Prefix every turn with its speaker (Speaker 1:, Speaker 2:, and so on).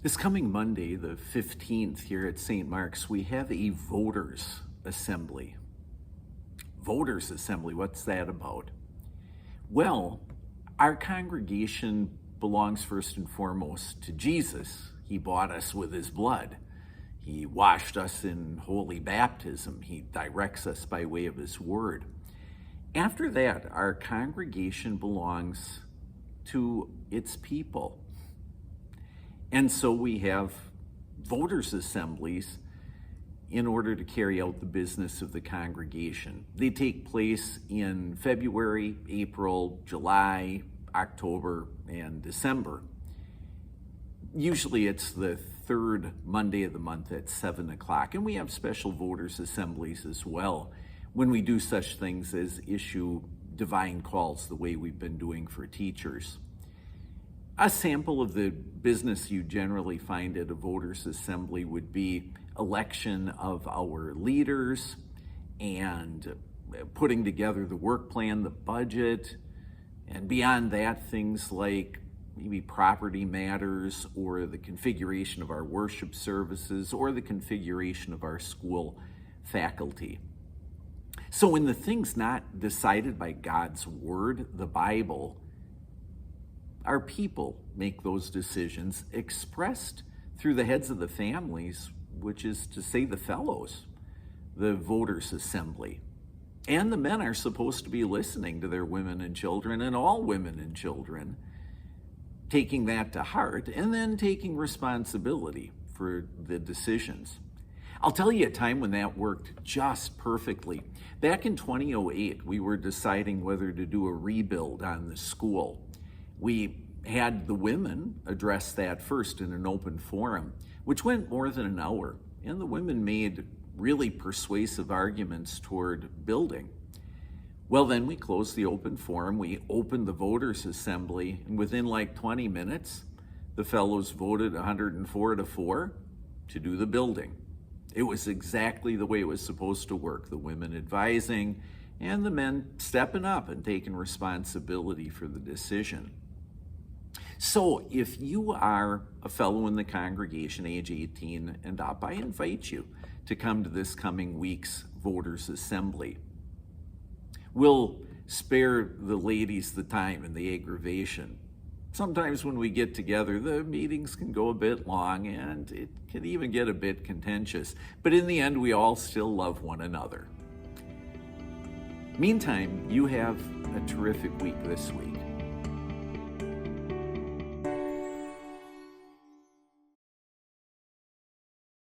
Speaker 1: This coming Monday, the 15th, here at St. Mark's, we have a voters' assembly. Voters' assembly, what's that about? Well, our congregation belongs first and foremost to Jesus. He bought us with his blood. He washed us in holy baptism. He directs us by way of his word. After that, our congregation belongs to its people. And so we have voters' assemblies in order to carry out the business of the congregation. They take place in February, April, July, October, and December. Usually it's the third Monday of the month at 7 o'clock. And we have special voters' assemblies as well when we do such things as issue divine calls the way we've been doing for teachers. A sample of the business you generally find at a voters' assembly would be election of our leaders and putting together the work plan, the budget, and beyond that, things like maybe property matters or the configuration of our worship services or the configuration of our school faculty. So when the thing's not decided by God's word, the Bible, our people make those decisions expressed through the heads of the families, which is to say the fellows, the voters' assembly. And the men are supposed to be listening to their women and children, and all women and children, taking that to heart and then taking responsibility for the decisions. I'll tell you a time when that worked just perfectly. Back in 2008, we were deciding whether to do a rebuild on the school. We had the women address that first in an open forum, which went more than an hour. And the women made really persuasive arguments toward building. Well, then we closed the open forum. We opened the voters' assembly. And within like 20 minutes, the fellows voted 104-4 to do the building. It was exactly the way it was supposed to work. The women advising and the men stepping up and taking responsibility for the decision. So if you are a fellow in the congregation, age 18 and up, I invite you to come to this coming week's voters' assembly. We'll spare the ladies the time and the aggravation. Sometimes when we get together, the meetings can go a bit long and it can even get a bit contentious. But in the end, we all still love one another. Meantime, you have a terrific week this week.